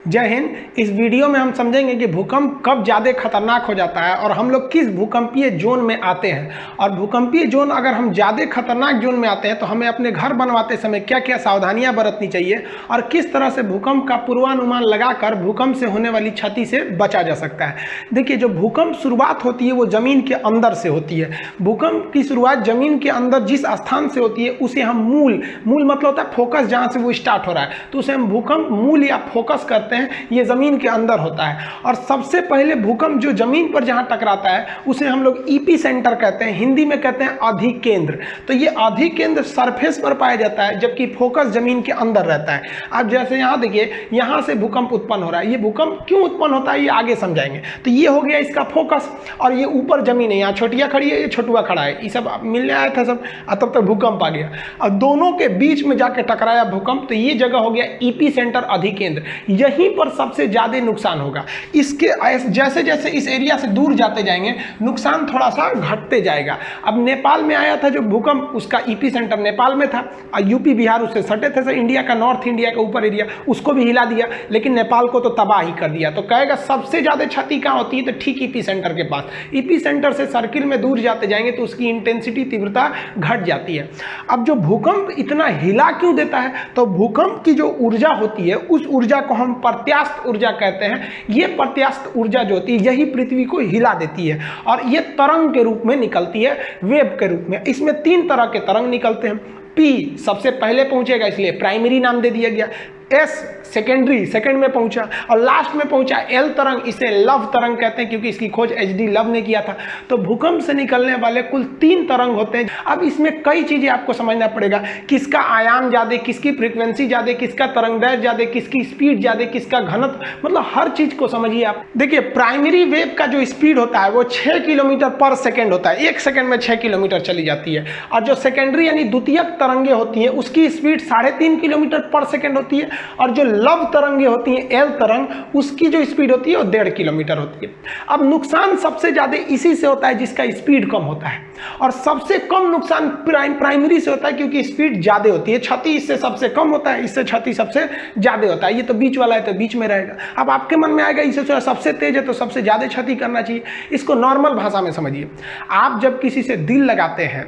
जय हिंद। इस वीडियो में हम समझेंगे कि भूकंप कब ज़्यादा खतरनाक हो जाता है और हम लोग किस भूकंपीय जोन में आते हैं। और भूकंपीय जोन अगर हम ज़्यादा खतरनाक जोन में आते हैं तो हमें अपने घर बनवाते समय क्या क्या सावधानियां बरतनी चाहिए और किस तरह से भूकंप का पूर्वानुमान लगाकर भूकंप से होने वाली क्षति से बचा जा सकता है। देखिए, जो भूकंप शुरुआत होती है वो ज़मीन के अंदर से होती है। भूकंप की शुरुआत ज़मीन के अंदर जिस स्थान से होती है उसे हम मूल मतलब होता है फोकस, जहाँ से वो स्टार्ट हो रहा है तो उसे हम भूकंप मूल या फोकस करते हैं। ये जमीन के अंदर होता है और सबसे पहले भूकंप जो जमीन पर जहां टकराता है उसे हम लोग ईपी सेंटर कहते हैं, हिंदी में कहते हैं अधिकेंद्र। तो ये अधिकेंद्र सरफेस पर पाया जाता है जबकि फोकस जमीन के अंदर रहता है। अब जैसे यहां देखिए, यहां से भूकंप उत्पन्न हो रहा है। ये भूकंप क्यों उत्पन्न होता है ये आगे समझाएंगे। तो ये हो गया इसका फोकस और ये ऊपर जमीन है, यहाँ छोटिया खड़ी है, ये छोटुआ खड़ा है, ये सब मिलने आया था सब, तब तक भूकंप आ गया और दोनों के बीच में जाके टकराया भूकंप। तो ये जगह हो गया ईपी सेंटर अधिकेंद्र। यहीं पर सबसे ज्यादा नुकसान होगा। इसके जैसे जैसे इस एरिया से दूर जाते जाएंगे नुकसान थोड़ा सा घटते जाएगा। अब नेपाल में आया था जो भूकंप, उसका ईपी सेंटर नेपाल में था और यूपी बिहार उससे सटे थे, सर इंडिया का नॉर्थ इंडिया का ऊपर एरिया, उसको भी हिला दिया लेकिन नेपाल को तो तबाह ही कर दिया। तो कहेगा सबसे ज्यादा क्षति कहाँ होती है, तो ठीक ईपी सेंटर के पास। ईपी सेंटर से सर्किल में दूर जाते जाएंगे तो उसकी इंटेंसिटी, तीव्रता घट जाती है। अब जो भूकंप इतना हिला क्यों देता है, तो भूकंप की जो ऊर्जा होती है उस ऊर्जा को हम प्रत्यास्थ ऊर्जा कहते हैं। ये प्रत्यास्थ ऊर्जा जो होती है यही पृथ्वी को हिला देती है और ये तरंग के रूप में निकलती है, वेव के रूप में। इसमें 3 तरह के तरंग निकलते हैं। पी सबसे पहले पहुंचेगा इसलिए प्राइमरी नाम दे दिया गया, एस सेकेंडरी सेकंड में पहुंचा और लास्ट में पहुंचा एल तरंग, इसे लव तरंग कहते हैं क्योंकि इसकी खोज एचडी लव ने किया था। तो भूकंप से निकलने वाले कुल 3 तरंग होते हैं। अब इसमें कई चीजें आपको समझना पड़ेगा, किसका आयाम ज्यादा, किसकी फ्रीक्वेंसी ज्यादा, किसका तरंगदैर्घ्य ज्यादा, किसकी स्पीड ज्यादा, किसका घनत्व, मतलब हर चीज को समझिए आप। देखिए, प्राइमरी वेव का जो स्पीड होता है वो 6 किलोमीटर पर सेकेंड होता है, 1 सेकेंड में 6 किलोमीटर चली जाती है। और जो सेकेंडरी यानी द्वितीयक तरंगे होती है उसकी स्पीड 3.5 किलोमीटर पर सेकेंड होती है और जो लव तरंगे होती हैं, एल तरंग, उसकी जो स्पीड होती है वो 1.5 किलोमीटर होती है। अब नुकसान सबसे ज्यादा इसी से होता है जिसका स्पीड कम होता है और सबसे कम नुकसान प्राइमरी से होता है क्योंकि स्पीड ज्यादा होती है। क्षति इससे सबसे कम होता है, इससे क्षति सबसे ज्यादा होता है। ये तो बीच वाला है तो बीच में रहेगा। अब आपके मन में आएगा इससे सबसे तेज है तो सबसे ज्यादा क्षति करना चाहिए। इसको नॉर्मल भाषा में समझिए। आप जब किसी से दिल लगाते हैं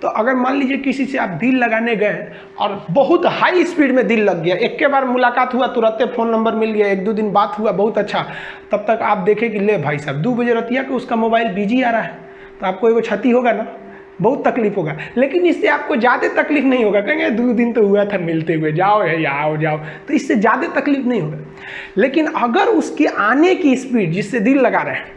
तो अगर मान लीजिए किसी से आप दिल लगाने गए और बहुत हाई स्पीड में दिल लग गया, एक के बार मुलाकात हुआ, तुरंत फोन नंबर मिल गया, 1-2 दिन बात हुआ, बहुत अच्छा, तब तक आप देखें कि ले भाई साहब 2 बजे रतिया को उसका मोबाइल बिजी आ रहा है, तो आपको एगो क्षति होगा ना, बहुत तकलीफ होगा। लेकिन इससे आपको ज़्यादा तकलीफ नहीं होगा, कहेंगे 2 दिन तो हुआ था मिलते हुए, जाओ है आओ जाओ, तो इससे ज़्यादा तकलीफ नहीं होगा। लेकिन अगर उसके आने की स्पीड, जिससे दिल लगा रहे हैं,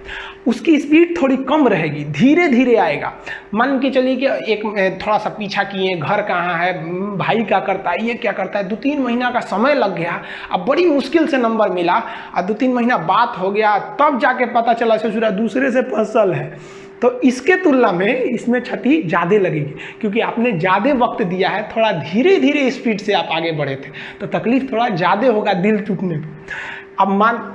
उसकी स्पीड थोड़ी कम रहेगी, धीरे धीरे आएगा, मान के चलिए कि एक थोड़ा सा पीछा किए, घर कहाँ है, भाई क्या करता है, ये क्या करता है, 2-3 महीना का समय लग गया, अब बड़ी मुश्किल से नंबर मिला और 2-3 महीना बात हो गया, तब जाके पता चला ससुरा दूसरे से फसल है, तो इसके तुलना में इसमें क्षति ज़्यादा लगेगी क्योंकि आपने ज़्यादा वक्त दिया है, थोड़ा धीरे धीरे स्पीड से आप आगे बढ़े थे तो तकलीफ थोड़ा ज़्यादा होगा दिल टूटने पर। अब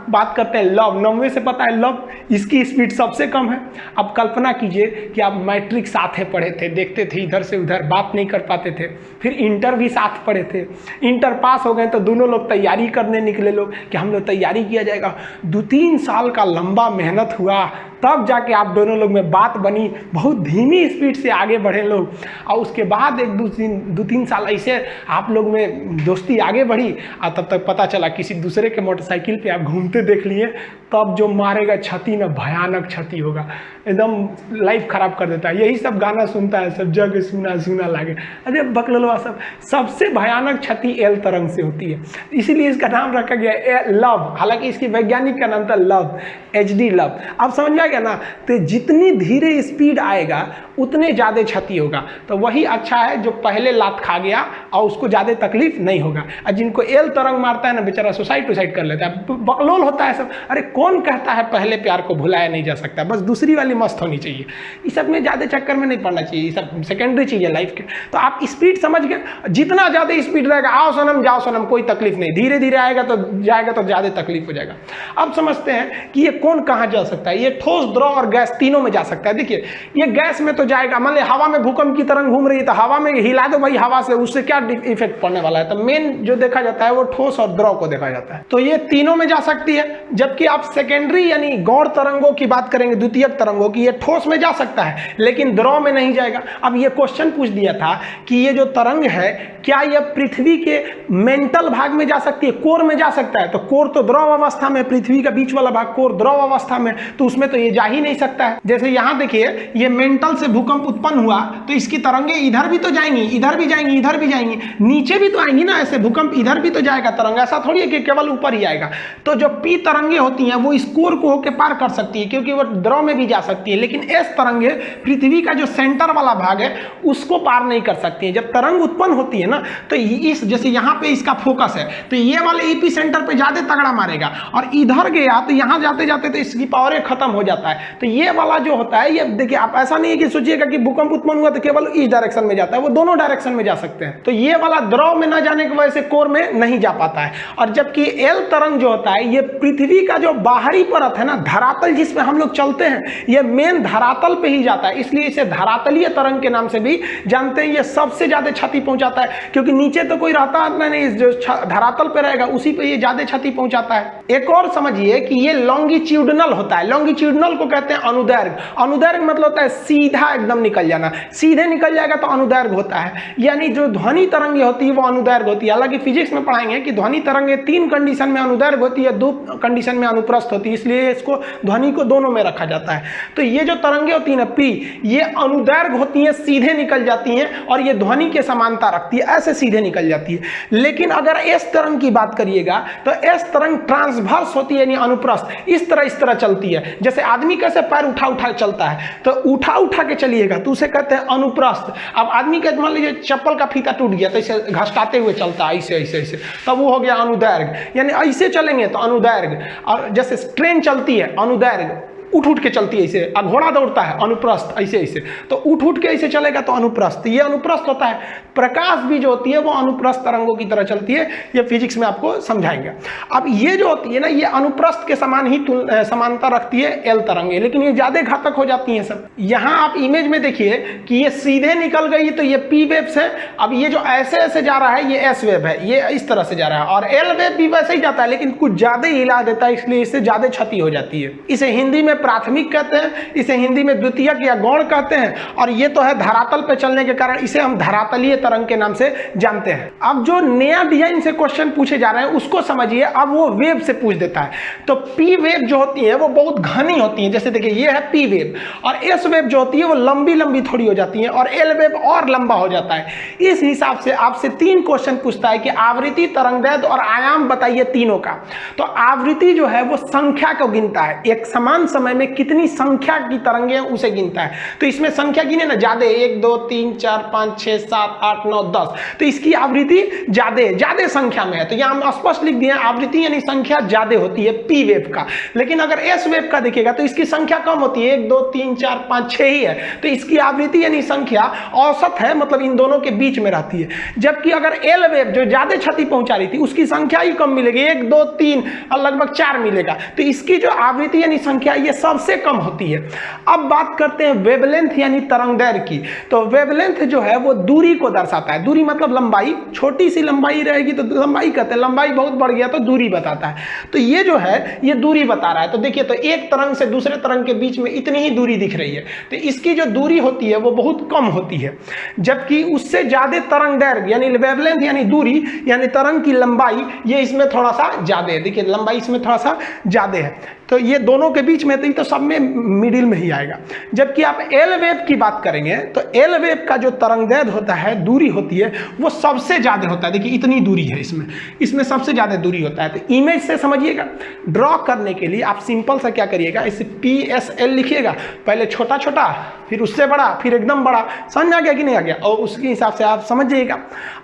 बात करते हैं लव। 90 से पता है लव, इसकी स्पीड सबसे कम है। अब कल्पना कीजिए कि आप मैट्रिक साथ ही पढ़े थे, देखते थे इधर से उधर, बात नहीं कर पाते थे, फिर इंटर भी साथ पढ़े थे, इंटर पास हो गए तो दोनों लोग तैयारी करने निकले लोग कि हम लोग तैयारी किया जाएगा। 2-3 साल का लंबा मेहनत हुआ तब जाके आप दोनों लोग में बात बनी, बहुत धीमी स्पीड से आगे बढ़े लोग और उसके बाद 1-2-3 साल ऐसे आप लोग में दोस्ती आगे बढ़ी और तब तक पता चला किसी दूसरे के मोटरसाइकिल पे आप घूमते देख लिए, तब जो मारेगा क्षति ना, भयानक क्षति होगा, एकदम लाइफ खराब कर देता है। यही सब गाना सुनता है, सब जग सुना सुना लागे, अरे बकलवा सब। सबसे भयानक क्षति एल तरंग से होती है, इसीलिए इसका नाम रखा गया लव। हालांकि इसकी वैज्ञानिक का नाम था लव, एचडी लव। अब समझ में आ गया ना, तो जितनी धीरे स्पीड आएगा उतने ज़्यादा क्षति होगा। तो वही अच्छा है जो पहले लात खा गया और उसको ज़्यादा तकलीफ नहीं होगा। और जिनको एल तरंग मारता है ना, बेचारा सुसाइड कर लेता है, बकलोल होता है सब। अरे कौन कहता है पहले प्यार को भुलाया नहीं जा सकता, बस दूसरी वाली मस्त होनी चाहिए। इस सब में ज़्यादा चक्कर में नहीं पड़ना चाहिए, ये सब सेकेंडरी चीज़ है लाइफ के। तो आप स्पीड समझ गए, जितना ज़्यादा स्पीड रहेगा, आओ सनम जाओ सनम, कोई तकलीफ नहीं, धीरे धीरे आएगा तो जाएगा तो ज़्यादा तकलीफ हो जाएगा। अब समझते हैं कि ये कौन कहाँ जा सकता है। ये ठोस, द्रव और गैस तीनों में जा सकता है। देखिए, ये गैस में तो तो जाएगा। मान लीजिए हवा में भूकंप की तरंग घूम रही है तो हवा में हिला दो भाई हवा से, उससे क्या इफेक्ट पड़ने वाला है। तो मेन जो देखा जाता है वो ठोस और द्रव को देखा जाता है। तो ये तीनों में जा सकती है। जबकि आप सेकेंडरी यानी गौण तरंगों की बात करेंगे, द्वितीयक तरंगों की, ये ठोस में जा सकता है लेकिन द्रव में नहीं जाएगा। अब ये क्वेश्चन पूछ दिया था कि ये जो तरंग है क्या यह पृथ्वी के मेंटल भाग में जा सकती है, कोर में जा सकता है? तो कोर तो द्रव अवस्था में, पृथ्वी का बीच वाला भाग कोर द्रव अवस्था में, तो उसमें तो ये जा ही नहीं सकता है। जैसे यहां देखिए ये मेंटल से भूकंप उत्पन्न हुआ तो इसकी तरंगे इधर भी तो जाएंगी, इधर भी जाएंगी, इधर भी जाएंगी, नीचे भी तो आएंगी ना। ऐसे भूकंप इधर भी तो जाएगा तरंग, ऐसा थोड़ी है कि केवल ऊपर ही आएगा। तो जो पी तरंगे होती हैं वो इस कोर को होकर पार कर सकती है क्योंकि वो द्रव में भी जा सकती है, लेकिन एस तरंगे पृथ्वी का जो सेंटर वाला भाग है उसको पार नहीं कर सकती है। जब तरंग उत्पन्न होती है ना तो इस जैसे यहाँ पे इसका फोकस है तो ये वाले एपी सेंटर पे ज्यादा तगड़ा मारेगा और इधर गया तो यहाँ जाते जाते तो इसकी पावर खत्म हो जाता है। तो ये वाला जो होता है, ये देखिए आप ऐसा नहीं है कि सोचिएगा कि भूकंप उत्पन्न हुआ तो केवल इस डायरेक्शन में जाता है, वो दोनों डायरेक्शन में जा सकते हैं। तो ये वाला द्रव में न जाने की वजह से कोर में नहीं जा पाता है। और जबकि एल तरंग जो होता है ये पृथ्वी का जो बाहरी परत है ना, धरातल जिसमें हम लोग चलते हैं, ये मेन धरातल पे ही जाता है, इसलिए इसे धरातलीय तरंग के नाम से भी जानते हैं। ये सबसे ज्यादा क्षति पहुंचाता है क्योंकि नीचे तो कोई रहता नहीं, जो धरातल पे रहेगा उसी पे ये ज्यादा क्षति पहुंचाता है। एक और समझिए कि ये लॉन्गिट्यूडनल होता है। लॉन्गिट्यूडनल को कहते हैं अनुदैर्घ्य। अनुदैर्घ्य मतलब होता है सीधा एकदम निकल जाना, सीधे निकल जाएगा तो अनुदैर्घ्य होता है। यानी जो ध्वनि तरंगे होती है वो अनुदैर्घ्य होती है। हालांकि फिजिक्स में पढ़ाएंगे कि ध्वनि तरंगे 3 कंडीशन में अनुदैर्घ्य होती है, 2 कंडीशन में अनुप्रस्थ होती है, इसलिए इसको ध्वनि को दोनों में रखा जाता है। तो ये जो तरंगे होती है ना पी, ये अनुदैर्घ्य होती है, सीधे निकल जाती हैं और ये ध्वनि के समानता रखती है, ऐसे सीधे निकल जाती है। लेकिन अगर एस तरंग की बात करिएगा तो एस तरंग ट्रांसवर्स होती है यानी अनुप्रस्थ, इस तरह चलती है। जैसे आदमी कैसे पैर उठा उठा चलता है तो उठा उठा के चलिएगा तो उसे कहते हैं अनुप्रस्थ। अब आदमी का मान लीजिए चप्पल का फीता टूट गया तो इसे घसकाते हुए चलता है, ऐसे ऐसे ऐसे, तब वो हो गया अनुदैर्घ्य। यानी ऐसे चलेंगे तो अनुदैर्घ्य। और जैसे ट्रेन चलती है अनुदैर्घ्य, उठ उठ के चलती है ऐसे, और घोड़ा दौड़ता है अनुप्रस्थ, ऐसे ऐसे, तो उठ उठ के ऐसे चलेगा तो अनुप्रस्थ, ये अनुप्रस्थ होता है। प्रकाश भी जो होती है वो अनुप्रस्थ तरंगों की तरह चलती है, ये फिजिक्स में आपको समझाएंगे। अब ये जो होती है ना ये अनुप्रस्थ के समान ही समानता रखती है एल तरंगे, लेकिन ये ज्यादा घातक हो जाती हैं सब। यहाँ आप इमेज में देखिए कि ये सीधे निकल गई तो ये पी वेव्स है। अब ये जो ऐसे ऐसे जा रहा है ये एस वेव है, ये इस तरह से जा रहा है, और एल वेव भी वैसे ही जाता है लेकिन कुछ ज्यादा ही हिला देता है, इसलिए इससे ज्यादा क्षति हो जाती है। इसे हिंदी में प्राथमिक कहते हैं, इसे हिंदी में द्वितीयक या गौण कहते हैं, और ये तो है धरातल पे चलने के कारण इसे हम धरातलीय तरंग के नाम से जानते हैं। अब जो नया डिजाइन से क्वेश्चन पूछे जा रहे हैं उसको समझिए। अब वो वेव से पूछ देता है। तो पी वेव जो होती है वो बहुत घनी होती है, जैसे देखिए ये है पी वेव, और एस वेव जो होती है वो लंबी लंबी थोड़ी हो जाती है, और एल वेव और लंबा हो जाता है। इस हिसाब से आपसे 3 क्वेश्चन पूछता है कि आवृत्ति, तरंगदैर्घ्य और आयाम बताइए तीनों का। तो आवृत्ति जो है वो संख्या को गिनता है, एक समान समय में कितनी संख्या की तरंगे उसे गिनता है। तो इसमें संख्या गिने ना ज्यादा, 1 2 3 4 5 6 7 8 9 10, तो इसकी आवृत्ति ज्यादा संख्या में है। तो यहां हम स्पष्ट लिख दिए आवृत्ति यानी संख्या ज्यादा होती है पी वेव का। लेकिन अगर एस वेव का देखिएगा तो इसकी संख्या कम होती है, 1 2 3 4 5 6 ही है, तो इसकी आवृत्ति यानी संख्या औसत है, मतलब इन दोनों के बीच में रहती है। जबकि अगर एल वेव जो ज्यादा क्षति पहुंचा रही थी उसकी संख्या ही कम मिलेगी, 1 2 3 और लगभग 4 मिलेगा, तो इसकी जो आवृत्ति यानी संख्या ये सबसे कम होती है। अब बात करते हैं वेवलेंथ यानी तरंगदैर्घ्य की। तो वेवलेंथ जो है वो दूरी को दर्शाता है। दूरी मतलब लंबाई, छोटी सी लंबाई रहेगी तो लंबाई कहते हैं, लंबाई बहुत बढ़ गया तो दूरी बताता है। तो ये जो है ये दूरी बता रहा है। तो देखिए तो एक तरंग से दूसरे तरंग के बीच में इतनी ही दूरी दिख रही है, तो इसकी जो दूरी होती है वो बहुत कम होती है। जबकि उससे ज्यादा तरंगदैर्घ्य यानी वेवलेंथ यानी दूरी यानी तरंग की लंबाई, ये इसमें थोड़ा सा ज्यादा है। देखिए लंबाई इसमें थोड़ा सा ज्यादा है, तो ये दोनों के बीच में तो सब में मिडिल में ही आएगा। जबकि आप एल वेव की बात करेंगे तो एल वेव का जो तरंगदैर्घ्य होता है, दूरी होती है, वो सबसे ज्यादा होता है। देखिए इतनी दूरी है इसमें सबसे ज्यादा दूरी होता है। तो इमेज से समझिएगा। ड्रॉ करने के लिए आप सिंपल सा क्या करिएगा, इसे पी एस एल लिखिएगा, पहले छोटा छोटा फिर उससे बड़ा फिर एकदम बड़ा। समझ आ गया कि नहीं आ गया? और उसके हिसाब से आप समझिएगा।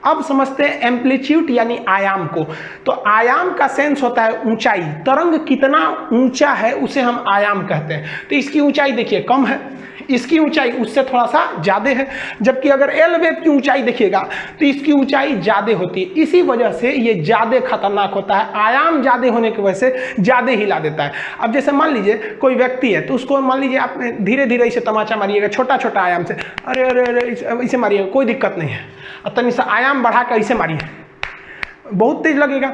अब समझते हैं एम्पलीट्यूड यानी आयाम को। तो आयाम का सेंस होता है ऊंचाई, तरंग कितना ऊंचा है उसे हम आयाम कहते हैं। तो इसकी ऊंचाई देखिए कम है, इसकी ऊंचाई उससे थोड़ा सा ज़्यादा है, जबकि अगर एल वेव की ऊंचाई देखिएगा तो इसकी ऊंचाई ज़्यादा होती है। इसी वजह से ये ज़्यादा खतरनाक होता है, आयाम ज़्यादा होने की वजह से ज़्यादा हिला देता है। अब जैसे मान लीजिए कोई व्यक्ति है, तो उसको मान लीजिए आप धीरे धीरे इसे तमाचा मारिएगा, छोटा छोटा आयाम से, अरे अरे अरे इसे मारिएगा, कोई दिक्कत नहीं है। और तनी सा आयाम बढ़ा कर इसे मारिए, बहुत तेज लगेगा।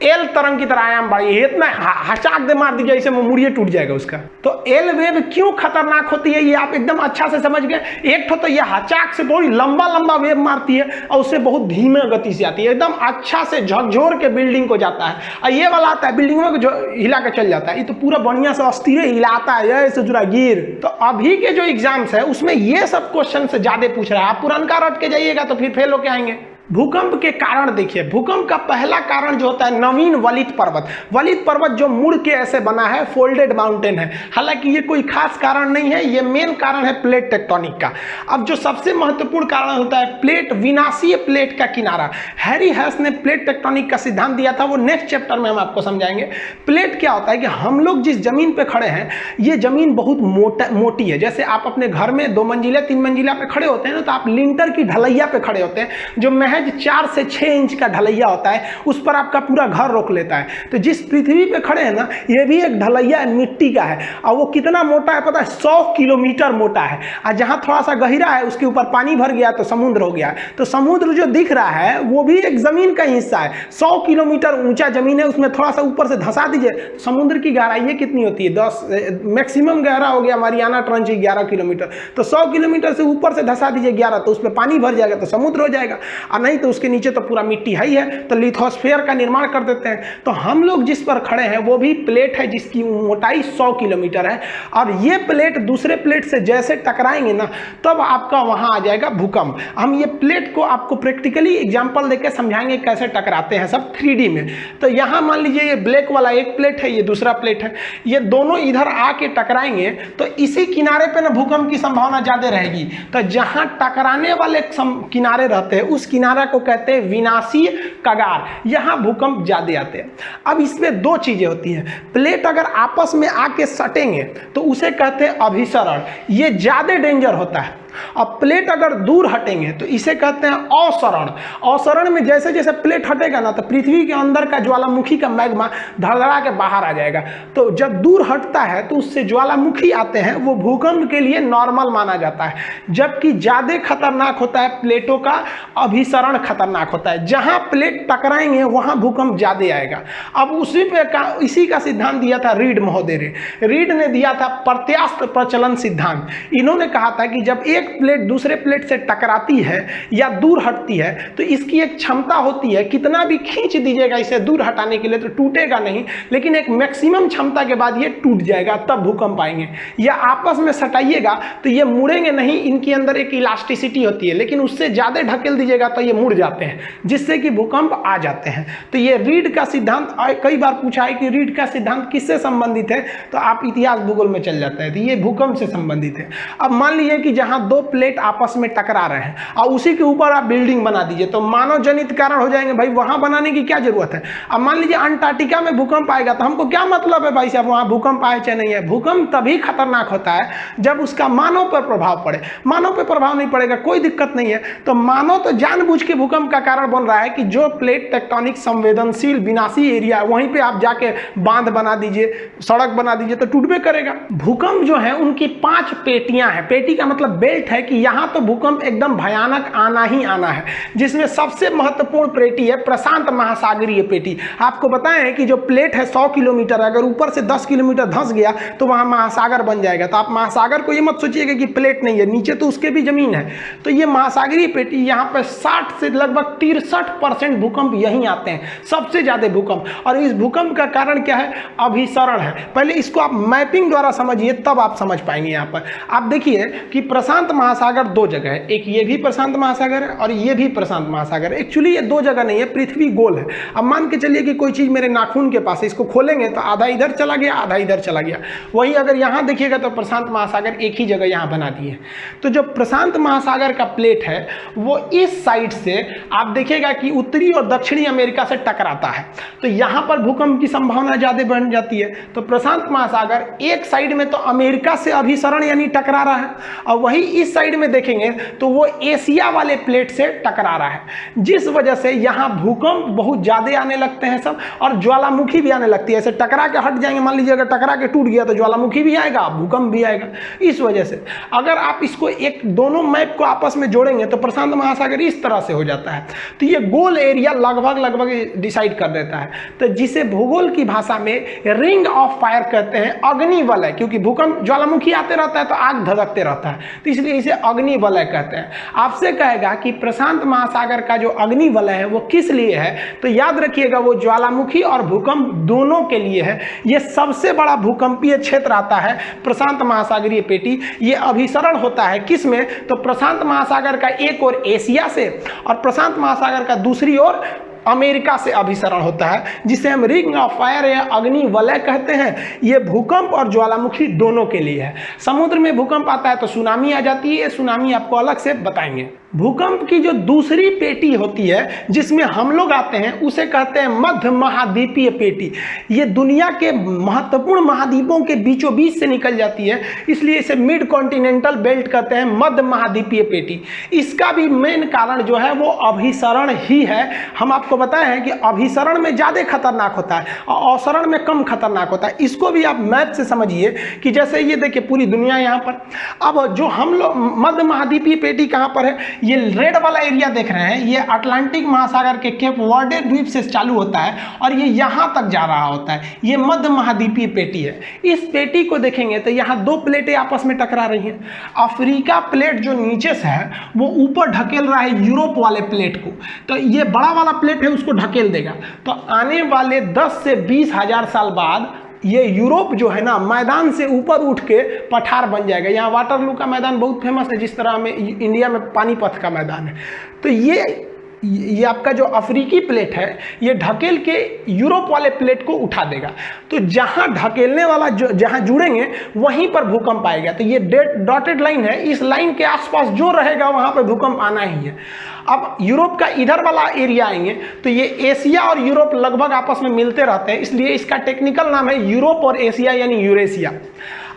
एल तरंग की तरह आयाम बढ़ाइए, इतना हचाक दे मार दीजिए, इसे मुड़िए टूट जाएगा उसका। तो एल वेव क्यों खतरनाक होती है ये आप एकदम अच्छा से समझ गए। एक तो ये हचाक से बहुत लंबा लंबा वेव मारती है और उससे बहुत धीमे गति से आती है, एकदम अच्छा से झकझोर के बिल्डिंग को जाता है। और ये वाला आता है बिल्डिंग में जो हिला के चल जाता है, ये तो पूरा बढ़िया से अस्थिर हिलाता है, ऐसे जुड़ा गिर। तो अभी के जो एग्जाम्स है उसमें ये सब क्वेश्चन से ज्यादा पूछ रहा है। आप पुरनका रट के जाइएगा तो फिर फेल होके आएंगे। भूकंप के कारण देखिए, भूकंप का पहला कारण जो होता है नवीन वलित पर्वत। वलित पर्वत जो मुड़ के ऐसे बना है, फोल्डेड माउंटेन है। हालांकि ये कोई खास कारण नहीं है, ये मेन कारण है प्लेट टेक्टोनिक का। अब जो सबसे महत्वपूर्ण कारण होता है प्लेट, विनाशीय प्लेट का किनारा। हैरी हैस ने प्लेट टेक्टोनिक का सिद्धांत दिया था, वो नेक्स्ट चैप्टर में हम आपको समझाएंगे। प्लेट क्या होता है कि हम लोग जिस जमीन पे खड़े हैं ये जमीन बहुत मोटी है। जैसे आप अपने घर में 2 मंजिला 3 मंजिला पे खड़े होते हैं ना, तो आप लिंटर की ढलैया पे खड़े होते हैं, जो 4 से 6 इंच का ढलैया होता है, उस पर आपका पूरा घर रोक लेता है। तो जिस पृथ्वी पे खड़े हैं ना, ये भी एक ढलैया मिट्टी का है, और वो कितना मोटा है पता है? 100 किलोमीटर मोटा है। और जहां थोड़ा सा गहरा है उसके ऊपर पानी भर गया तो समुद्र हो गया। तो समुद्र जो दिख रहा है वो भी एक जमीन का हिस्सा है। 100 किलोमीटर ऊंचा जमीन है, उसमें थोड़ा सा ऊपर से धंसा दीजिए, समुद्र की गहराई कितनी होती है? 10 मैक्सिमम गहरा हो गया मारियाना ट्रंच 11 किलोमीटर। तो 100 किलोमीटर से ऊपर से धंसा दीजिए 11, तो उसमें पानी भर जाएगा तो समुद्र हो जाएगा। और नहीं तो उसके नीचे तो पूरा मिट्टी है, तो लिथोस्फीयर का निर्माण कर देते हैं। तो हम लोग जिस पर खड़े हैं वो भी प्लेट है जिसकी मोटाई 100 किलोमीटर है। और ये प्लेट दूसरे प्लेट से जैसे टकराएंगे ना, तब आपका वहां आ जाएगा भूकंप। हम ये प्लेट को आपको प्रैक्टिकली एग्जांपल देकर समझाएंगे कैसे टकराते हैं, सब 3D में। तो यहां मान लीजिए ये ब्लैक वाला एक प्लेट है, ये दूसरा प्लेट है, ये दोनों इधर आके टकराएंगे तो इसी किनारे पे ना भूकंप की संभावना ज्यादा रहेगी। तो जहां टकराने वाले किनारे रहते हैं उस किनारा को कहते हैं विनाशीय कगार, यहां भूकंप ज्यादा आते हैं। अब इसमें 2 चीजें होती हैं। प्लेट अगर आपस में आके सटेंगे तो उसे कहते हैं अभिसरण, ये ज्यादा डेंजर होता है। अब प्लेट अगर दूर हटेंगे तो इसे कहते हैं अवसरण। अवसरण में जैसे जैसे प्लेट हटेगा ना, तो पृथ्वी के अंदर का ज्वालामुखी का मैग्मा धड़धड़ा के बाहर आ जाएगा। तो जब दूर हटता है तो उससे ज्वालामुखी आते हैं, वो भूकंप के लिए नॉर्मल माना जाता है। जबकि ज्यादा खतरनाक होता है प्लेटों का अभिसरण, खतरनाक होता है। जहां प्लेट टकराएंगे वहां भूकंप ज्यादा आएगा। अब इसी का सिद्धांत दिया था रीड महोदय ने। रीड ने दिया था प्रत्यास्थ प्रचलन सिद्धांत। इन्होंने कहा था कि जब एक प्लेट दूसरे प्लेट से टकराती है या दूर हटती है तो इसकी एक क्षमता होती है, कितना भी खींच दीजिएगा इसे दूर हटाने के लिए तो टूटेगा नहीं, लेकिन एक मैक्सिमम क्षमता के बाद ये टूट जाएगा, तब भूकंप आएंगे। या आपस में सटाइएगा तो ये मुड़ेंगे नहीं, इनके अंदर एक इलास्टिसिटी होती है, लेकिन उससे ज्यादा ढकेल दीजिएगा तो ये मुड़ जाते हैं, जिससे कि भूकंप आ जाते हैं। तो ये रीड का सिद्धांत कई बार पूछा है कि रीड का सिद्धांत किससे संबंधित है, तो आप इतिहास भूगोल में चल जाता है, तो ये भूकंप से संबंधित है। अब मान लीजिए कि जहां 2 प्लेट आपस में टकरा रहे हैं और उसी के ऊपर आप बिल्डिंग बना दीजिए, तो मानव जनित कारण हो जाएंगे। भाई वहां बनाने की क्या जरूरत है? अब मान लीजिए अंटार्कटिका में भूकंप आएगा तो हमको क्या मतलब है भाई साहब वहां भूकंप आए चाहे नहीं है? भूकंप तभी खतरनाक होता है जब उसका मानव पर प्रभाव पड़े। मानव पर प्रभाव नहीं पड़ेगा कोई दिक्कत नहीं है। तो मानव तो जानबूझ के भूकंप का कारण बन रहा है कि जो प्लेट टेक्टोनिक संवेदनशील विनाशी एरिया वहीं पे आप जाके बांध बना दीजिए, सड़क बना दीजिए, तो टूटबे करेगा। भूकंप जो है उनकी 5 पेटियां हैं। पेटी का मतलब बेल्ट है कि यहां तो भूकंप एकदम भयानक आना ही आना है, जिसमें सबसे महत्वपूर्ण पेटी है प्रशांत महासागरीय पेटी। आपको बताएं कि जो प्लेट है 100 किलोमीटर, अगर ऊपर से 10 किलोमीटर धंस गया तो वहां महासागर बन जाएगा। तो आप महासागर को ये मत सोचिएगा कि प्लेट नहीं है, नीचे तो उसके भी जमीन है। तो ये महासागरीय पेटी, यहाँ पर 60 से लगभग 63% भूकंप यहीं आते हैं, सबसे ज्यादा भूकंप। और इस भूकंप का कारण क्या है? अभिसरण है। पहले इसको आप मैपिंग द्वारा समझिए, तब आप समझ पाएंगे। यहाँ पर आप देखिए कि प्रशांत प्रशांत महासागर दो जगह है, एक ये भी प्रशांत महासागर है और ये भी प्रशांत महासागर है। एक्चुअली ये दो जगह नहीं है, पृथ्वी गोल है। अब मान के चलिए कि कोई चीज़ मेरे नाखून के पास है, इसको खोलेंगे तो आधा इधर चला गया, आधा इधर चला गया। वही अगर यहाँ देखिएगा तो प्रशांत महासागर एक ही जगह यहाँ बना दिए। तो जो प्रशांत महासागर का प्लेट है वो इस साइड से आप देखिएगा कि उत्तरी और दक्षिणी अमेरिका से टकराता है, तो यहाँ पर भूकंप की संभावना ज़्यादा बढ़ जाती है। तो प्रशांत महासागर एक साइड में तो अमेरिका से अभिसरण यानी टकरा रहा है, और वही इस साइड में देखेंगे तो वो एशिया वाले प्लेट से टकरा रहा है, जिस वजह से यहाँ भूकंप बहुत ज़्यादा आने लगते हैं सब, और ज्वालामुखी भी आने लगती है। ऐसे टकरा के हट जाएंगे, मान लीजिए अगर टकरा के टूट गया तो ज्वालामुखी भी आएगा, भूकंप भी आएगा। इस वजह से अगर आप इसको एक दोनों मैप को आपस में जोड़ेंगे तो प्रशांत महासागर इस तरह से हो जाता है। तो ये गोल एरिया लगभग डिसाइड कर देता है, तो जिसे भूगोल की भाषा में रिंग ऑफ फायर कहते हैं, अग्नि वलय, क्योंकि भूकंप ज्वालामुखी आते रहता है तो आग धधकते रहता है, तो इसलिए इसे अग्नि वलय कहते हैं। आपसे कहेगा कि प्रशांत महासागर का जो अग्नि वलय है वो किस लिए है, तो याद रखिएगा वो ज्वालामुखी और भूकंप दोनों के लिए है। ये सबसे बड़ा भूकंपीय क्षेत्र आता है प्रशांत महासागरीय पेटी। ये अभिसरण होता है किस में, तो प्रशांत महासागर का एक और एशिया से और प्रशांत महासागर का दूसरी ओर अमेरिका से अभिसरण होता है, जिसे हम रिंग ऑफ फायर या अग्नि वलय कहते हैं। ये भूकंप और ज्वालामुखी दोनों के लिए है। समुद्र में भूकंप आता है तो सुनामी आ जाती है, ये सुनामी आपको अलग से बताएंगे। भूकंप की जो दूसरी पेटी होती है जिसमें हम लोग आते हैं उसे कहते हैं मध्य महाद्वीपीय पेटी। ये दुनिया के महत्वपूर्ण महाद्वीपों के बीचों बीच से निकल जाती है, इसलिए इसे मिड कॉन्टिनेंटल बेल्ट कहते हैं, मध्य महाद्वीपीय पेटी। इसका भी मेन कारण जो है वो अभिसरण ही है। हम आपको बताए हैं कि अभिसरण में ज़्यादा खतरनाक होता है और अवसरण में कम खतरनाक होता है। इसको भी आप मैप से समझिए कि जैसे ये देखिए पूरी दुनिया यहाँ पर, अब जो हम लोग मध्य महाद्वीपीय पेटी कहाँ पर है, ये रेड वाला एरिया देख रहे हैं, ये अटलांटिक महासागर के केप वर्डे द्वीप से चालू होता है और ये यहाँ तक जा रहा होता है। ये मध्य महाद्वीपीय पेटी है। इस पेटी को देखेंगे तो यहाँ दो प्लेटें आपस में टकरा रही हैं। अफ्रीका प्लेट जो नीचे से है वो ऊपर ढकेल रहा है यूरोप वाले प्लेट को, तो ये बड़ा वाला प्लेट है उसको ढकेल देगा। तो आने वाले 10 से 20 हजार साल बाद ये यूरोप जो है ना मैदान से ऊपर उठ के पठार बन जाएगा। यहाँ वाटरलू का मैदान बहुत फेमस है, जिस तरह में इंडिया में पानीपत का मैदान है। तो ये आपका जो अफ्रीकी प्लेट है ये ढकेल के यूरोप वाले प्लेट को उठा देगा। तो जहाँ ढकेलने वाला जहाँ जुड़ेंगे वहीं पर भूकंप आएगा। तो ये डॉटेड लाइन है, इस लाइन के आसपास जो रहेगा वहाँ पर भूकंप आना ही है। अब यूरोप का इधर वाला एरिया आएंगे तो ये एशिया और यूरोप लगभग आपस में मिलते रहते हैं, इसलिए इसका टेक्निकल नाम है यूरोप और एशिया यानी यूरेशिया।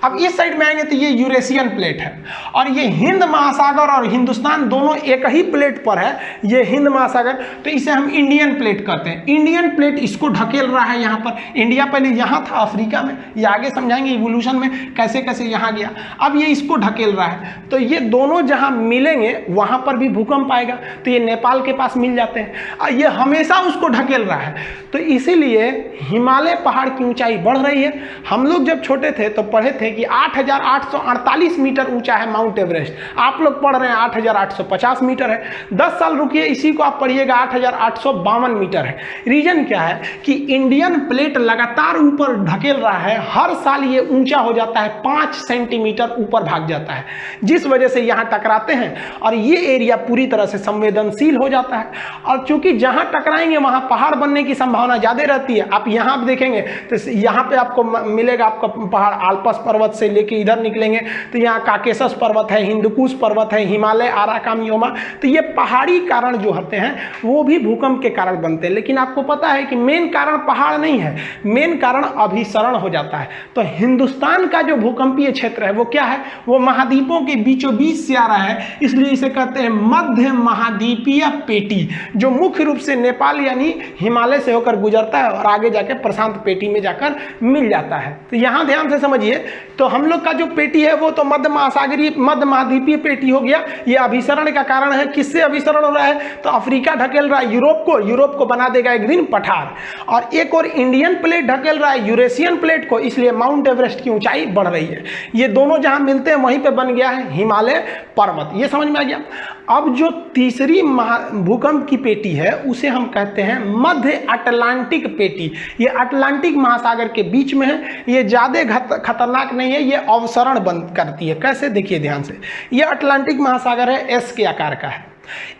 अब इस साइड में आएंगे तो ये यूरेशियन प्लेट है और ये हिंद महासागर और हिंदुस्तान दोनों एक ही प्लेट पर है, ये हिंद महासागर, तो इसे हम इंडियन प्लेट कहते हैं। इंडियन प्लेट इसको ढकेल रहा है यहाँ पर। इंडिया पहले यहाँ था अफ्रीका में, ये आगे समझाएंगे इवोल्यूशन में कैसे कैसे यहाँ गया। अब ये इसको ढकेल रहा है, तो ये दोनों जहाँ मिलेंगे वहाँ पर भी भूकंप आएगा। तो ये नेपाल के पास मिल जाते हैं, ये हमेशा उसको ढकेल रहा है। तो इसीलिए हिमालय पहाड़ की ऊंचाई बढ़ रही है। हम लोग जब छोटे थे तो पढ़े थे कि 8,848 मीटर ऊंचा है माउंट एवरेस्ट, आप लोग पढ़ रहे हैं 8,850 मीटर है। 10 साल रुकिए, इसी को आप पढ़िएगा 8,852 मीटर है। रीजन क्या है कि इंडियन प्लेट लगातार ऊपर ढकेल रहा है, हर साल ये ऊंचा हो जाता है, 5 सेंटीमीटर ऊपर भाग जाता है, जिस वजह से यहाँ टकराते हैं और ये एरिया पूरी तरह से संवेदनशील हो जाता है। और चूंकि जहाँ टकराएंगे वहाँ पहाड़ बनने की संभावना ज़्यादा रहती है। आप यहाँ देखेंगे तो यहाँ पे आपको मिलेगा आपका पहाड़, आल्पस पर्वत से लेके इधर निकलेंगे तो यहाँ काकेशस पर्वत है, हिंदुकुश पर्वत है, हिमालय, आराकामियोमा। तो ये पहाड़ी कारण जो होते हैं वो भी भूकंप के कारण बनते हैं। लेकिन आपको पता है कि मेन कारण पहाड़ नहीं है, मेन कारण अभिसरण हो जाता है। तो हिंदुस्तान का जो भूकंपीय क्षेत्र है वो क्या है, वो महाद्वीपों के बीचों बीच से आ रहा है, इसलिए इसे कहते हैं मध्य महाद्वीपीय पेटी, जो मुख्य रूप से नेपाल यानी हिमालय से होकर गुजरता है और आगे जाके प्रशांत पेटी में जाकर मिल जाता है। तो यहाँ ध्यान से समझिए, तो हम लोग का जो पेटी है वो तो मध्य महाद्वीपीय पेटी हो गया। ये अभिसरण का कारण है। किससे अभिसरण हो रहा है, तो अफ्रीका ढकेल रहा है यूरोप को बना देगा एक दिन पठार, और एक और इंडियन प्लेट ढकेल रहा है यूरेशियन प्लेट को, इसलिए माउंट एवरेस्ट की ऊंचाई बढ़ रही है। ये दोनों जहां मिलते हैं वहीं पे बन गया है हिमालय पर्वत। ये समझ में आ गया। अब जो तीसरी भूकंप की पेटी है उसे हम कहते हैं मध्य अटलांटिक पेटी। ये अटलांटिक महासागर के बीच में है, ये ज्यादा खतरनाक नहीं नहीं है, ये अवसरण बंद करती है। कैसे, देखिए ध्यान से, ये अटलांटिक महासागर है, एस के आकार का है।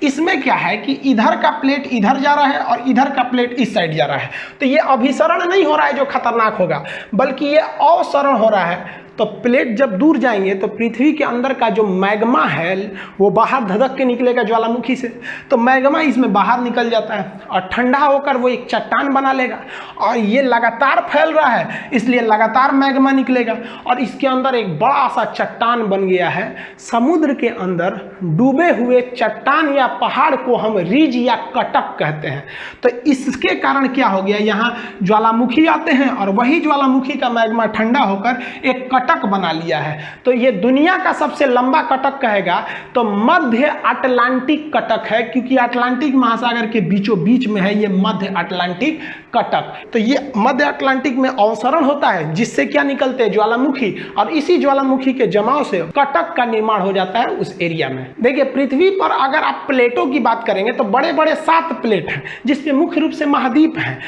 इसमें क्या है कि इधर का प्लेट इधर जा रहा है और इधर का प्लेट इस साइड जा रहा है। तो ये अभिसरण नहीं हो रहा है जो खतरनाक होगा, बल्कि ये अवसरण हो रहा है। तो प्लेट जब दूर जाएंगे तो पृथ्वी के अंदर का जो मैग्मा है वो बाहर धधक के निकलेगा ज्वालामुखी से। तो मैग्मा इसमें बाहर निकल जाता है और ठंडा होकर वो एक चट्टान बना लेगा, और ये लगातार फैल रहा है इसलिए लगातार मैग्मा निकलेगा, और इसके अंदर एक बड़ा सा चट्टान बन गया है। समुद्र के अंदर डूबे हुए चट्टान या पहाड़ को हम रिज या कटक कहते हैं। तो इसके कारण क्या हो गया, यहाँ ज्वालामुखी आते हैं और वही ज्वालामुखी का मैग्मा ठंडा होकर एक कटक बना लिया है। तो ये दुनिया का सबसे लंबा कटक कहेगा तो मध्य अटलांटिक कटक है, क्योंकि अटलांटिक महासागर के बीचों बीच में है ये मध्य अटलांटिक कटक। तो ये मध्य अटलांटिक में अवसरण होता है जिससे क्या निकलते हैं, ज्वालामुखी, और इसी ज्वालामुखी के जमाव से कटक का निर्माण हो जाता है उस एरिया में। देखिए पृथ्वी पर अगर आप प्लेटों की बात करेंगे तो बड़े बड़े 7 प्लेट हैं जिसमें मुख्य रूप से महाद्वीप हैं,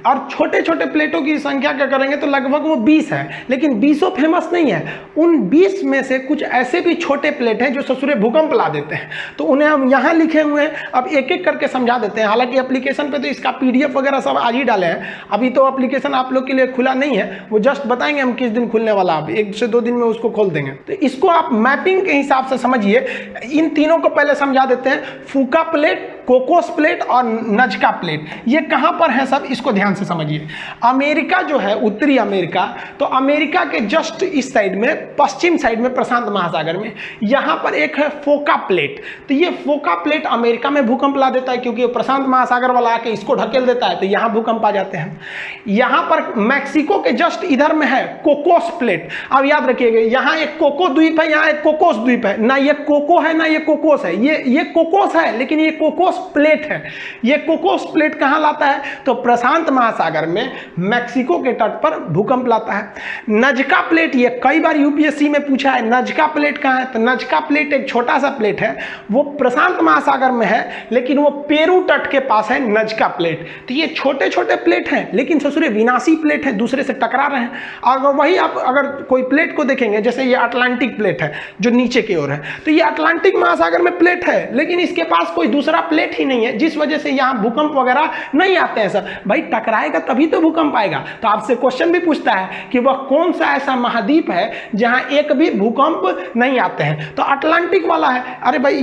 और छोटे छोटे प्लेटों की संख्या क्या करेंगे तो लगभग वो 20 है, लेकिन 20 फेमस नहीं है। उन 20 में से कुछ ऐसे भी छोटे प्लेट हैं जो ससुरे भूकंप ला देते हैं, तो उन्हें हम यहाँ लिखे हुए हैं। अब एक एक करके समझा देते हैं। हालांकि एप्लीकेशन पे तो इसका PDF वगैरह सब आज ही डाले हैं, अभी तो एप्लीकेशन आप लोग के लिए खुला नहीं है, वो जस्ट बताएंगे हम किस दिन खुलने वाला, आप 1 से 2 दिन में उसको खोल देंगे। तो इसको आप मैपिंग के हिसाब से समझिए। इन तीनों को पहले समझा देते हैं, फूका प्लेट, कोकोस प्लेट और नजका प्लेट। ये कहाँ पर है सब, इसको ध्यान से समझिए। अमेरिका जो है, उत्तरी अमेरिका, तो अमेरिका के जस्ट इस साइड में, पश्चिम साइड में, प्रशांत महासागर में, यहाँ पर एक है फोका प्लेट। तो ये फोका प्लेट अमेरिका में भूकंप ला देता है, क्योंकि प्रशांत महासागर वाला आके इसको ढकेल देता है, तो यहाँ भूकंप आ जाते हैं। यहाँ पर मैक्सिको के जस्ट इधर में है कोकोस प्लेट। अब याद रखिएगा, यहाँ एक कोको द्वीप है, यहाँ एक कोकोस द्वीप है, ना ये कोको है ना ये कोकोस है, ये कोकोस है लेकिन ये कोकोस प्लेट है। ये कोकोस प्लेट कहाँ लाता है तो प्रशांत महासागर में मैक्सिको के तट पर भूकंप लाता है। नजका प्लेट, ये कई बार यूपीएससी में पूछा है, नजका प्लेट कहाँ है, तो नजका प्लेट एक छोटा सा प्लेट है, वो प्रशांत महासागर में है लेकिन वो पेरू तट के पास है नजका प्लेट। तो ये छोटे छोटे प्लेट हैं लेकिन ससुरे विनाशी प्लेट है, दूसरे से टकरा रहे हैं। अगर वही आप अगर कोई प्लेट को देखेंगे, जैसे ये अटलांटिक प्लेट है जो नीचे की ओर है, तो ये अटलांटिक महासागर में प्लेट है लेकिन इसके पास कोई दूसरा प्लेट ही नहीं है, जिस वजह से यहां भूकंप वगैरह नहीं आते हैं सर। भाई टकराएगा तभी तो भूकंप आएगा। तो आपसे क्वेश्चन भी पूछता है कि वह कौन सा ऐसा महाद्वीप है जहां एक भी भूकंप नहीं आते हैं, तो अटलांटिक वाला है। अरे भाई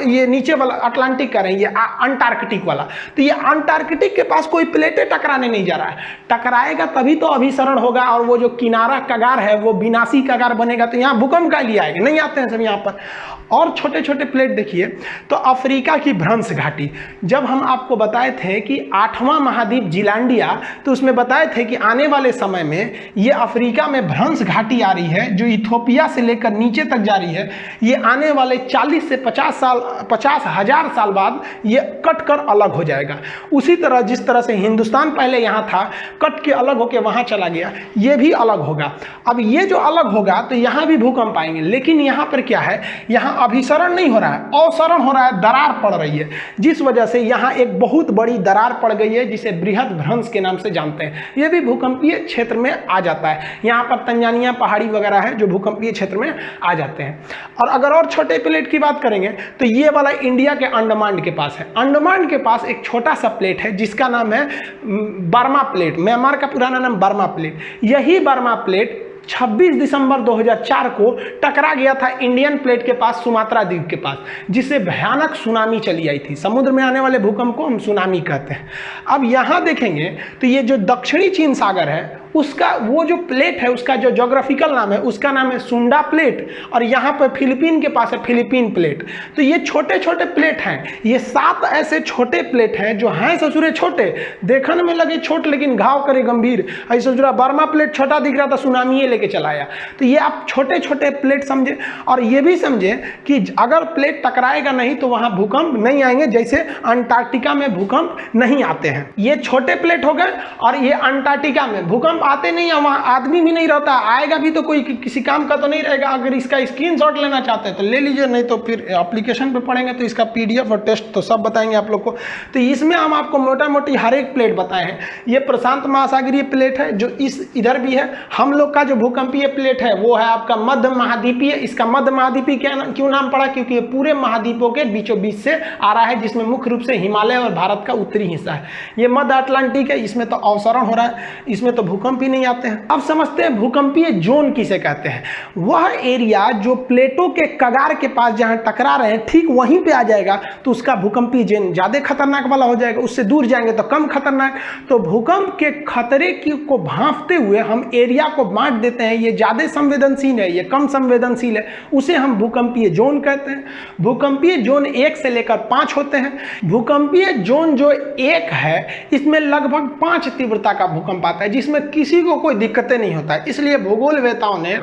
ये नीचे वाला अटलांटिक कह रहे हैं, ये अंटार्कटिक वाला, तो ये अंटार्कटिक के पास कोई प्लेटें टकराने नहीं जा रहा है। टकराएगा तभी तो अभिसरण होगा, और वो जो किनारा कगार है वो विनाशी कगार बनेगा, तो यहाँ भूकंप का लिए आएगा, नहीं आते हैं सब यहाँ पर। और छोटे छोटे प्लेट देखिए, तो अफ्रीका की भ्रंश घाटी, जब हम आपको बताए थे कि 8वां महाद्वीप जिलांडिया, तो उसमें बताए थे कि आने वाले समय में ये अफ्रीका में भ्रंश घाटी आ रही है जो इथोपिया से लेकर नीचे तक जा रही है। ये आने वाले 40 से 50,000 साल बाद ये कट कर अलग हो जाएगा। उसी तरह जिस तरह से हिंदुस्तान पहले यहाँ था, कट के अलग होकर वहाँ चला गया, ये भी अलग होगा। अब ये जो अलग होगा तो यहाँ भी भूकंप आएंगे, लेकिन यहाँ पर क्या है, यहाँ अभिसरण नहीं हो रहा है, अवसरण हो रहा है, दरार पड़ रही है, जिस वजह से यहाँ एक बहुत बड़ी दरार पड़ गई है जिसे बृहद भ्रंश के नाम से जानते हैं। यह भी भूकंपीय क्षेत्र में आ जाता है। यहाँ पर तंजानिया पहाड़ी वगैरह है जो भूकंपीय क्षेत्र में आ जाते हैं। और अगर और छोटे प्लेट की बात करेंगे तो ये वाला इंडिया के अंडमान के पास है। अंडमान के पास एक छोटा सा प्लेट है जिसका नाम है बर्मा प्लेट। म्यांमार का पुराना नाम बर्मा प्लेट। यही बर्मा प्लेट 26 दिसंबर 2004 को टकरा गया था इंडियन प्लेट के पास, सुमात्रा द्वीप के पास, जिससे भयानक सुनामी चली आई थी। समुद्र में आने वाले भूकंप को हम सुनामी कहते हैं। अब यहाँ देखेंगे तो ये जो दक्षिणी चीन सागर है उसका वो जो प्लेट है उसका जो ज्योग्राफिकल नाम है उसका नाम है सुंडा प्लेट, और यहाँ पर फिलीपीन के पास है फिलीपीन प्लेट। तो ये छोटे छोटे प्लेट हैं, ये 7 ऐसे छोटे प्लेट हैं जो हैं ससुरे छोटे, देखने में लगे छोटे लेकिन घाव करे गंभीर। ऐसे ससुरा बर्मा प्लेट छोटा दिख रहा था, सुनामी लेके चला आया। तो ये आप छोटे छोटे प्लेट समझे, और ये भी समझे कि अगर प्लेट टकराएगा नहीं तो वहाँ भूकंप नहीं आएंगे, जैसे अंटार्कटिका में भूकंप नहीं आते हैं। ये छोटे प्लेट हो गए, और ये अंटार्कटिका में भूकंप आते नहीं है, वहाँ आदमी भी नहीं रहता, आएगा भी तो कोई किसी काम का तो नहीं रहेगा। अगर इसका स्क्रीनशॉट लेना चाहते हैं तो ले लीजिए, नहीं तो फिर एप्लीकेशन पे पढ़ेंगे तो इसका PDF और टेस्ट तो सब बताएंगे आप लोग को। तो इसमें हम आपको मोटा मोटी हर एक प्लेट बताए हैं। ये प्रशांत महासागरीय प्लेट है जो इधर भी है। हम लोग का जो भूकंपीय प्लेट है वो है आपका मध्य महाद्वीपीय। इसका मध्य महाद्वीपीय क्यों नाम पड़ा? क्योंकि ये पूरे महाद्वीपों के बीचों बीच से आ रहा है, जिसमें मुख्य रूप से हिमालय और भारत का उत्तरी हिस्सा है। ये मध्य अटलांटिक है, इसमें तो अवसरण हो रहा है, इसमें तो भूकंप ही नहीं आते हैं। अब समझते हैं भूकंपीय जोन किसे कहते हैं। वह एरिया जो प्लेटों के कगार के पास जहां टकरा रहे हैं ठीक वहीं पे आ जाएगा तो उसका भूकंपीय जोन ज्यादा खतरनाक वाला हो जाएगा, उससे दूर जाएंगे तो कम खतरनाक। तो भूकंप के खतरे को भांपते हुए हम एरिया को बांट देते हैं, ये ज्यादा संवेदनशील है, ये कम संवेदनशील है, उसे हम भूकंपीय जोन कहते हैं। भूकंपीय जोन 1 से लेकर 5 होते हैं। भूकंपीय जोन जो 1 है इसमें लगभग 5 तीव्रता का भूकंप आता है, जिसमें किसी को कोई दिक्कतें नहीं होता है। इसलिए भूगोलवेताओं ने